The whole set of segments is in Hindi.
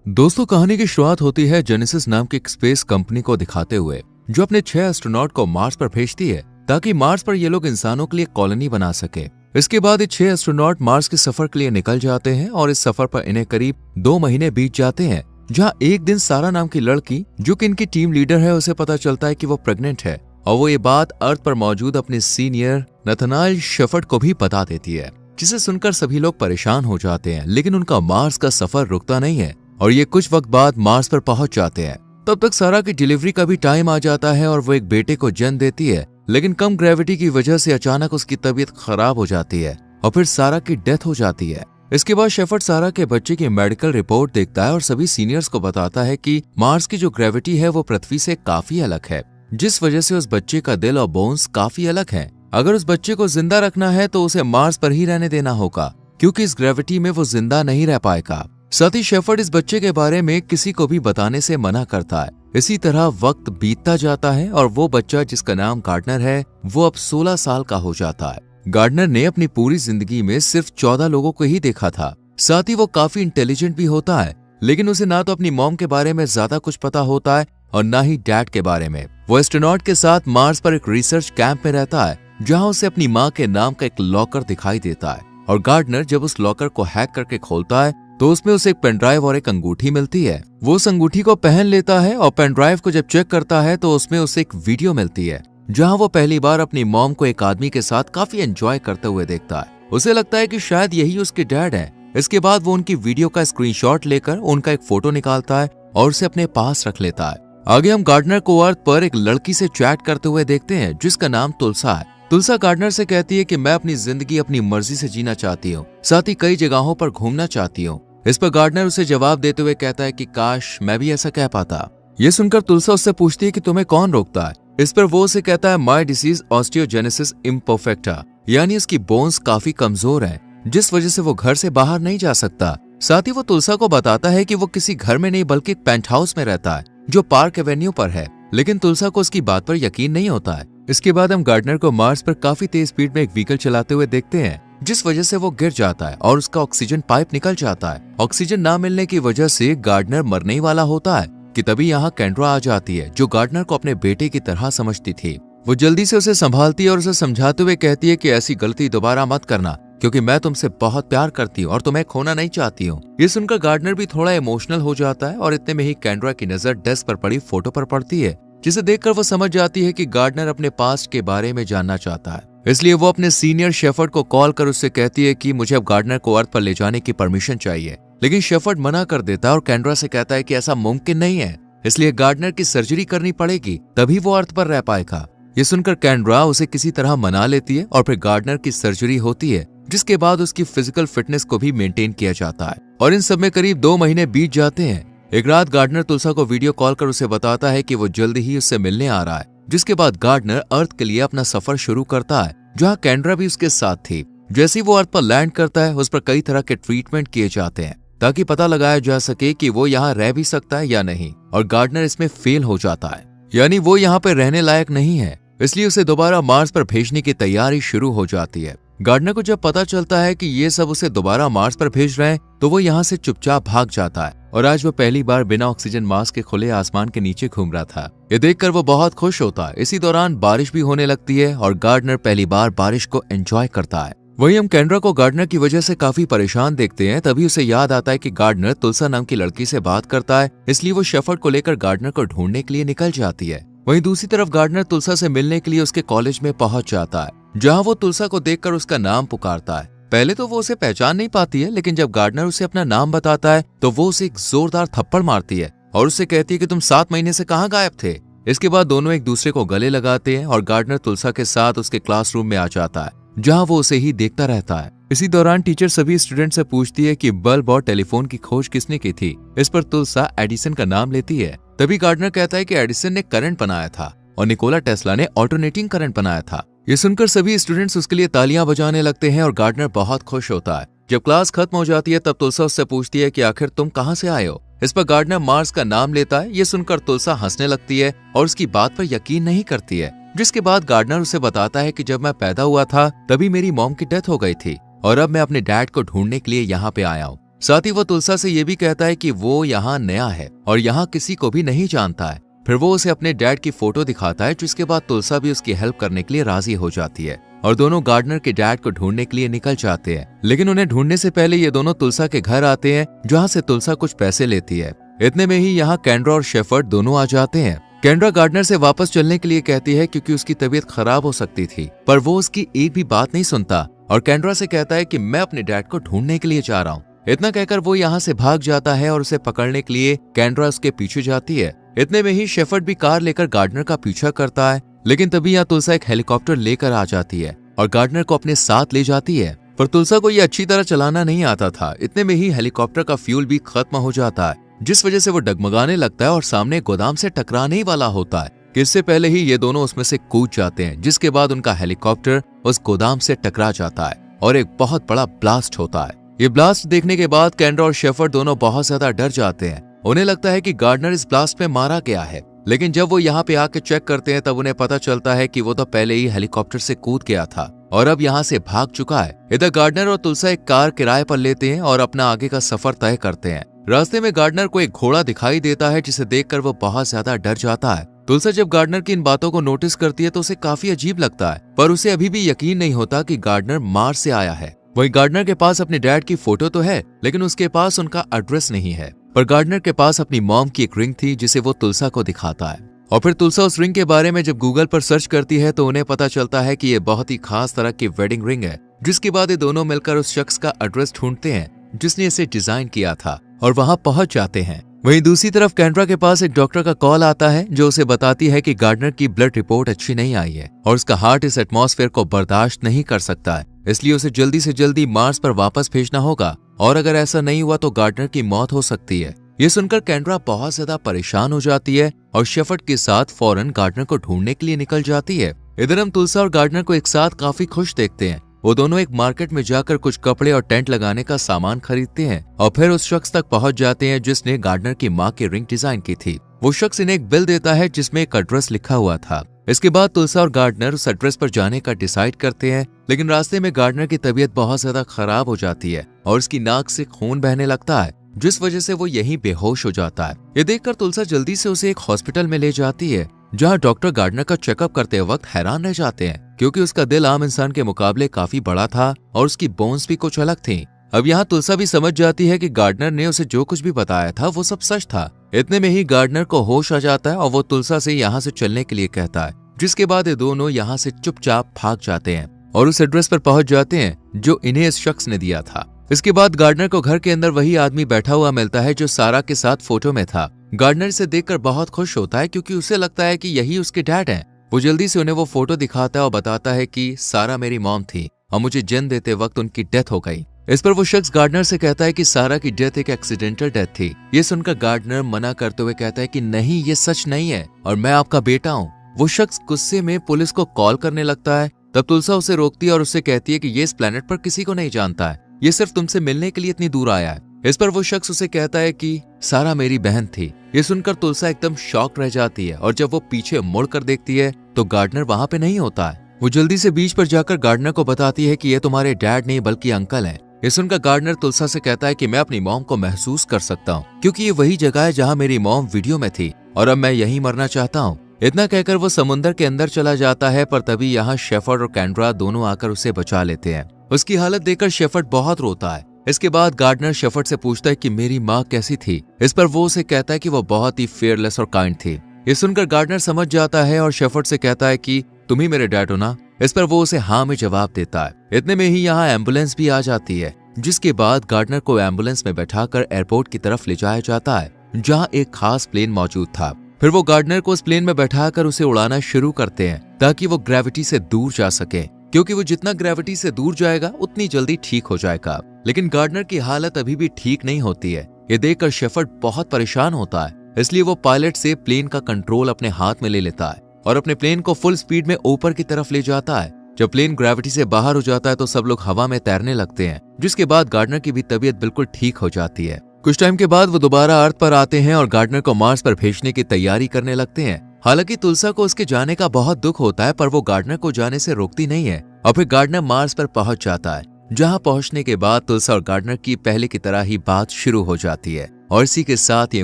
दोस्तों, कहानी की शुरुआत होती है जेनेसिस नाम की एक स्पेस कंपनी को दिखाते हुए, जो अपने 6 एस्ट्रोनॉट को मार्स पर भेजती है ताकि मार्स पर ये लोग इंसानों के लिए कॉलोनी बना सके। इसके बाद ये 6 एस्ट्रोनॉट मार्स के सफर के लिए निकल जाते हैं और इस सफर पर इन्हें करीब 2 महीने बीत जाते हैं, जहाँ एक दिन सारा नाम की लड़की, जो कि इनकी टीम लीडर है, उसे पता चलता है कि वो प्रेग्नेंट है और वो ये बात अर्थ पर मौजूद अपने सीनियर नथनाएल शेफर्ड को भी बता देती है, जिसे सुनकर सभी लोग परेशान हो जाते हैं। लेकिन उनका मार्स का सफर रुकता नहीं है और ये कुछ वक्त बाद मार्स पर पहुंच जाते हैं। तब तक सारा की डिलीवरी का भी टाइम आ जाता है और वो एक बेटे को जन्म देती है, लेकिन कम ग्रेविटी की वजह से अचानक उसकी तबीयत खराब हो जाती है और फिर सारा की डेथ हो जाती है। इसके बाद शेफर्ड सारा के बच्चे की मेडिकल रिपोर्ट देखता है और सभी सीनियर्स को बताता है कि मार्स की जो ग्रेविटी है वो पृथ्वी से काफी अलग है, जिस वजह से उस बच्चे का दिल और बोन्स काफी अलग है। अगर उस बच्चे को जिंदा रखना है तो उसे मार्स पर ही रहने देना होगा, क्योंकि इस ग्रेविटी में वो जिंदा नहीं रह पाएगा। साथ ही शेफर्ड इस बच्चे के बारे में किसी को भी बताने से मना करता है। इसी तरह वक्त बीतता जाता है और वो बच्चा, जिसका नाम गार्डनर है, वो अब 16 साल का हो जाता है। गार्डनर ने अपनी पूरी जिंदगी में सिर्फ 14 लोगों को ही देखा था। साथ ही वो काफी इंटेलिजेंट भी होता है, लेकिन उसे ना तो अपनी मॉम के बारे में ज्यादा कुछ पता होता है और ना ही डैड के बारे में। वो एस्ट्रोनॉट के साथ मार्स पर एक रिसर्च कैंप में रहता है, जहाँ उसे अपनी माँ के नाम का एक लॉकर दिखाई देता है और गार्डनर जब उस लॉकर को हैक करके खोलता है तो उसमें उसे एक पेनड्राइव और एक अंगूठी मिलती है। वो उस अंगूठी को पहन लेता है और पेनड्राइव को जब चेक करता है तो उसमें उसे एक वीडियो मिलती है, जहां वो पहली बार अपनी मॉम को एक आदमी के साथ काफी एंजॉय करते हुए देखता है। उसे लगता है कि शायद यही उसके डैड हैं। इसके बाद वो उनकी वीडियो का स्क्रीनशॉट लेकर उनका एक फोटो निकालता है और उसे अपने पास रख लेता है। आगे हम गार्डनर को अर्थ पर एक लड़की से चैट करते हुए देखते हैं, जिसका नाम तुलसा है। तुलसा गार्डनर से कहती है कि मैं अपनी जिंदगी अपनी मर्जी से जीना चाहती हूँ, साथ ही कई जगहों पर घूमना चाहती हूँ। इस पर गार्डनर उसे जवाब देते हुए कहता है कि काश मैं भी ऐसा कह पाता। ये सुनकर तुलसा उससे पूछती है कि तुम्हें कौन रोकता है। इस पर वो उसे कहता है माई डिसीज ऑस्टियोजेनेसिस इम्परफेक्टा, यानी उसकी बोन्स काफी कमजोर हैं, जिस वजह से वो घर से बाहर नहीं जा सकता। साथ ही वो तुलसा को बताता है कि वो किसी घर में नहीं बल्कि एक पेंट हाउस में रहता है, जो पार्क एवेन्यू पर है। लेकिन तुलसा को उसकी बात पर यकीन नहीं होता है। इसके बाद हम गार्डनर को मार्स पर काफी तेज स्पीड में एक व्हीकल चलाते हुए देखते हैं, जिस वजह से वो गिर जाता है और उसका ऑक्सीजन पाइप निकल जाता है। ऑक्सीजन ना मिलने की वजह से गार्डनर मरने ही वाला होता है कि तभी यहाँ कैंड्रा आ जाती है, जो गार्डनर को अपने बेटे की तरह समझती थी। वो जल्दी से उसे संभालती है और उसे समझाते हुए कहती है कि ऐसी गलती दोबारा मत करना, क्योंकि मैं तुमसे बहुत प्यार करती हूँ और तुम्हें खोना नहीं चाहती हूँ। ये सुनकर गार्डनर भी थोड़ा इमोशनल हो जाता है और इतने में ही कैंड्रा की नजर डेस्क पर पड़ी फोटो पर पड़ती है, जिसे देखकर वो समझ जाती है कि गार्डनर अपने पास्ट के बारे में जानना चाहता है। इसलिए वो अपने सीनियर शेफर्ड को कॉल कर उससे कहती है कि मुझे अब गार्डनर को अर्थ पर ले जाने की परमिशन चाहिए। लेकिन शेफर्ड मना कर देता है और कैंड्रा से कहता है कि ऐसा मुमकिन नहीं है, इसलिए गार्डनर की सर्जरी करनी पड़ेगी, तभी वो अर्थ पर रह पाएगा। ये सुनकर कैंड्रा उसे किसी तरह मना लेती है और फिर गार्डनर की सर्जरी होती है, जिसके बाद उसकी फिजिकल फिटनेस को भी मेंटेन किया जाता है। और इन सब में करीब 2 महीने बीत जाते हैं। एक रात गार्डनर तुलसा को वीडियो कॉल कर उसे बताता है कि वो जल्दी ही उससे मिलने आ रहा है, जिसके बाद गार्डनर अर्थ के लिए अपना सफर शुरू करता है, जहाँ कैंड्रा भी उसके साथ थी। जैसे ही वो अर्थ पर लैंड करता है, उस पर कई तरह के ट्रीटमेंट किए जाते हैं ताकि पता लगाया जा सके कि वो यहाँ रह भी सकता है या नहीं, और गार्डनर इसमें फेल हो जाता है, यानी वो यहाँ पे रहने लायक नहीं है। इसलिए उसे दोबारा मार्स पर भेजने की तैयारी शुरू हो जाती है। गार्डनर को जब पता चलता है कि ये सब उसे दोबारा मार्स पर भेज रहे हैं, तो वो यहाँ से चुपचाप भाग जाता है और आज वो पहली बार बिना ऑक्सीजन मास्क के खुले आसमान के नीचे घूम रहा था। ये देखकर वो बहुत खुश होता है। इसी दौरान बारिश भी होने लगती है और गार्डनर पहली बार बारिश को एंजॉय करता है। वहीं हम कैंड्रा को गार्डनर की वजह से काफी परेशान देखते हैं। तभी उसे याद आता है कि गार्डनर तुलसा नाम की लड़की से बात करता है, इसलिए वो शेफर्ड को लेकर गार्डनर को ढूंढने के लिए निकल जाती है। वहीं दूसरी तरफ गार्डनर तुलसा से मिलने के लिए उसके कॉलेज में पहुंच जाता है, जहां वो तुलसा को देखकर उसका नाम पुकारता है। पहले तो वो उसे पहचान नहीं पाती है, लेकिन जब गार्डनर उसे अपना नाम बताता है तो वो उसे एक जोरदार थप्पड़ मारती है और उससे कहती है कि तुम 7 महीने से कहाँ गायब थे। इसके बाद दोनों एक दूसरे को गले लगाते हैं और गार्डनर तुलसा के साथ उसके क्लासरूम में आ जाता है, जहाँ वो उसे ही देखता रहता है। इसी दौरान टीचर सभी स्टूडेंट से पूछती है कि बल्ब और टेलीफोन की खोज किसने की थी। इस पर तुलसा एडिसन का नाम लेती है। तभी गार्डनर कहता है कि एडिसन ने करंट बनाया था और निकोला टेस्ला ने ऑल्टरनेटिंग करंट बनाया था। ये सुनकर सभी स्टूडेंट्स उसके लिए तालियां बजाने लगते हैं और गार्डनर बहुत खुश होता है। जब क्लास खत्म हो जाती है तब तुलसा उससे पूछती है कि आखिर तुम कहाँ से आए हो। इस पर गार्डनर मार्स का नाम लेता है। ये सुनकर तुलसा हंसने लगती है और उसकी बात पर यकीन नहीं करती है, जिसके बाद गार्डनर उसे बताता है कि जब मैं पैदा हुआ था तभी मेरी मॉम की डेथ हो गई थी और अब मैं अपने डैड को ढूंढने के लिए यहाँ पे आया हूँ। साथ ही वो तुलसा से ये भी कहता है कि वो यहाँ नया है और यहाँ किसी को भी नहीं जानता है। फिर वो उसे अपने डैड की फोटो दिखाता है, जिसके बाद तुलसा भी उसकी हेल्प करने के लिए राजी हो जाती है और दोनों गार्डनर के डैड को ढूंढने के लिए निकल जाते हैं। लेकिन उन्हें ढूंढने से पहले ये दोनों तुलसा के घर आते हैं, जहाँ से तुलसा कुछ पैसे लेती है। इतने में ही यहाँ कैंड्रा और शेफर्ड दोनों आ जाते हैं। कैंड्रा गार्डनर से वापस चलने के लिए कहती है क्योंकि उसकी तबीयत खराब हो सकती थी, पर वो उसकी एक भी बात नहीं सुनता और कैंड्रा से कहता है कि मैं अपने डैड को ढूंढने के लिए जा रहा हूँ। इतना कहकर वो यहाँ से भाग जाता है और उसे पकड़ने के लिए कैंड्रा उसके पीछे जाती है। इतने में ही शेफर्ड भी कार लेकर गार्डनर का पीछा करता है, लेकिन तभी यहाँ तुलसा एक हेलीकॉप्टर लेकर आ जाती है और गार्डनर को अपने साथ ले जाती है। पर तुलसा को ये अच्छी तरह चलाना नहीं आता था। इतने में ही हेलीकॉप्टर का फ्यूल भी खत्म हो जाता है, जिस वजह से वो डगमगाने लगता है और सामने गोदाम से टकराने ही वाला होता है कि इससे पहले ही ये दोनों उसमें से कूद जाते हैं, जिसके बाद उनका हेलीकॉप्टर उस गोदाम से टकरा जाता है और एक बहुत बड़ा ब्लास्ट होता है। ये ब्लास्ट देखने के बाद कैंड्रा और शेफर्ड दोनों बहुत ज्यादा डर जाते हैं। उन्हें लगता है कि गार्डनर इस ब्लास्ट में मारा गया है, लेकिन जब वो यहाँ पे आके चेक करते हैं तब उन्हें पता चलता है कि वो तो पहले ही हेलीकॉप्टर से कूद गया था और अब यहाँ से भाग चुका है। इधर गार्डनर और तुलसा एक कार किराए पर लेते हैं और अपना आगे का सफर तय करते हैं। रास्ते में गार्डनर को एक घोड़ा दिखाई देता है, जिसे देखकर वो बहुत ज्यादा डर जाता है। तुलसा जब गार्डनर की इन बातों को नोटिस करती है तो उसे काफी अजीब लगता है, पर उसे अभी भी यकीन नहीं होता कि गार्डनर मार्स से आया है। वहीं गार्डनर के पास अपने डैड की फोटो तो है, लेकिन उसके पास उनका एड्रेस नहीं है। पर गार्डनर के पास अपनी मॉम की एक रिंग थी, जिसे वो तुलसा को दिखाता है और फिर तुलसा उस रिंग के बारे में जब गूगल पर सर्च करती है तो उन्हें पता चलता है कि ये बहुत ही खास तरह की वेडिंग रिंग है। जिसके बाद ये दोनों मिलकर उस शख्स का एड्रेस ढूंढते हैं जिसने इसे डिजाइन किया था और वहां पहुंच जाते हैं। वहीं दूसरी तरफ कैंड्रा के पास एक डॉक्टर का कॉल आता है, जो उसे बताती है कि गार्डनर की ब्लड रिपोर्ट अच्छी नहीं आई है और उसका हार्ट इस एटमॉस्फेयर को बर्दाश्त नहीं कर सकता है, इसलिए उसे जल्दी से जल्दी मार्स पर वापस भेजना होगा और अगर ऐसा नहीं हुआ तो गार्डनर की मौत हो सकती है। ये सुनकर कैंड्रा बहुत ज्यादा परेशान हो जाती है और शेफर्ड के साथ फौरन गार्डनर को ढूंढने के लिए निकल जाती है। इधर हम तुलसा और गार्डनर को एक साथ काफी खुश देखते हैं। वो दोनों एक मार्केट में जाकर कुछ कपड़े और टेंट लगाने का सामान खरीदते हैं और फिर उस शख्स तक पहुंच जाते हैं जिसने गार्डनर की मां की रिंग डिजाइन की थी। वो शख्स इन्हें एक बिल देता है जिसमें एक एड्रेस लिखा हुआ था। इसके बाद तुलसा और गार्डनर उस एड्रेस पर जाने का डिसाइड करते हैं, लेकिन रास्ते में गार्डनर की तबीयत बहुत ज्यादा खराब हो जाती है और उसकी नाक से खून बहने लगता है, जिस वजह से वो यहीं बेहोश हो जाता है। ये देखकर तुलसा जल्दी से उसे एक हॉस्पिटल में ले जाती है, जहां डॉक्टर गार्डनर का चेकअप करते वक्त हैरान रह जाते हैं क्योंकि उसका दिल आम इंसान के मुकाबले काफी बड़ा था और उसकी बोन्स भी कुछ अलग थी। अब यहाँ तुलसा भी समझ जाती है कि गार्डनर ने उसे जो कुछ भी बताया था वो सब सच था। इतने में ही गार्डनर को होश आ जाता है और वो तुलसा से यहाँ से चलने के लिए कहता है, जिसके बाद ये दोनों यहाँ से चुपचाप भाग जाते हैं और उस एड्रेस पर पहुंच जाते हैं जो इन्हें इस शख्स ने दिया था। इसके बाद गार्डनर को घर के अंदर वही आदमी बैठा हुआ मिलता है जो सारा के साथ फोटो में था। गार्डनर इसे देखकर बहुत खुश होता है क्योंकि उसे लगता है कि यही उसके डैड हैं। वो जल्दी से उन्हें वो फोटो दिखाता है और बताता है कि सारा मेरी मॉम थी और मुझे जन्म देते वक्त उनकी डेथ हो गई। इस पर वो शख्स गार्डनर से कहता है कि सारा की डेथ एक एक्सीडेंटल डेथ थी। ये सुनकर गार्डनर मना करते हुए कहता है कि नहीं, ये सच नहीं है और मैं आपका बेटा हूँ। वो शख्स गुस्से में पुलिस को कॉल करने लगता है। तब तुलसा उसे रोकती है और उससे कहती है कि ये इस प्लेनेट पर किसी को नहीं जानता है, ये सिर्फ तुमसे मिलने के लिए इतनी दूर आया है। इस पर वो शख्स उसे कहता है कि सारा मेरी बहन थी। ये सुनकर तुलसा एकदम शॉक रह जाती है और जब वो पीछे मुड़कर देखती है तो गार्डनर वहां पे नहीं होता है। वो जल्दी से बीच पर जाकर गार्डनर को बताती है कि ये तुम्हारे डैड नहीं बल्कि अंकल हैं। ये सुनकर गार्डनर तुलसा से कहता है कि मैं अपनी मॉम को महसूस कर सकता हूँ क्योंकि ये वही जगह है जहाँ मेरी मॉम वीडियो में थी और अब मैं यहीं मरना चाहता हूँ। इतना कहकर वो समुद्र के अंदर चला जाता है, पर तभी यहाँ शेफर्ड और कैंड्रा दोनों आकर उसे बचा लेते हैं। उसकी हालत देखकर शेफर्ड बहुत रोता है। इसके बाद गार्डनर शेफर्ड से पूछता है कि मेरी माँ कैसी थी। इस पर वो उसे कहता है कि वो बहुत ही फेयरलेस और काइंड थी। ये सुनकर गार्डनर समझ जाता है और शेफर्ड से कहता है कि तुम ही मेरे डैड हो ना। इस पर वो उसे हाँ में जवाब देता है। इतने में ही यहाँ एम्बुलेंस भी आ जाती है, जिसके बाद गार्डनर को एम्बुलेंस में बैठाकर एयरपोर्ट की तरफ ले जाया जाता है, जहाँ एक खास प्लेन मौजूद था। फिर वो गार्डनर को उस प्लेन में बैठाकर उसे उड़ाना शुरू करते हैं ताकि वो ग्रेविटी से दूर जा सके, क्योंकि वो जितना ग्रेविटी से दूर जाएगा उतनी जल्दी ठीक हो जाएगा। लेकिन गार्डनर की हालत अभी भी ठीक नहीं होती है। ये देखकर शेफर्ड बहुत परेशान होता है, इसलिए वो पायलट से प्लेन का कंट्रोल अपने हाथ में ले लेता है और अपने प्लेन को फुल स्पीड में ऊपर की तरफ ले जाता है। जब प्लेन ग्रेविटी से बाहर हो जाता है तो सब लोग हवा में तैरने लगते हैं, जिसके बाद गार्डनर की भी तबीयत बिल्कुल ठीक हो जाती है। कुछ टाइम के बाद वो दोबारा अर्थ पर आते हैं और गार्डनर को मार्स पर भेजने की तैयारी करने लगते हैं। हालांकि तुलसा को उसके जाने का बहुत दुख होता है, पर वो गार्डनर को जाने से रोकती नहीं है और फिर गार्डनर मार्स पर पहुंच जाता है। जहां पहुंचने के बाद तुलसा और गार्डनर की पहले की तरह ही बात शुरू हो जाती है और इसी के साथ ये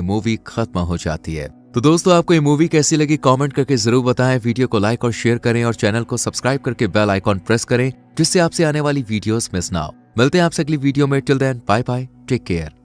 मूवी खत्म हो जाती है। तो दोस्तों, आपको ये मूवी कैसी लगी कमेंट करके जरूर बताएं। वीडियो को लाइक और शेयर करें और चैनल को सब्सक्राइब करके बेल आइकॉन प्रेस करें जिससे आपसे आने वाली वीडियोस मिस ना हो। मिलते हैं आपसे अगली वीडियो में। Till then bye bye, take care.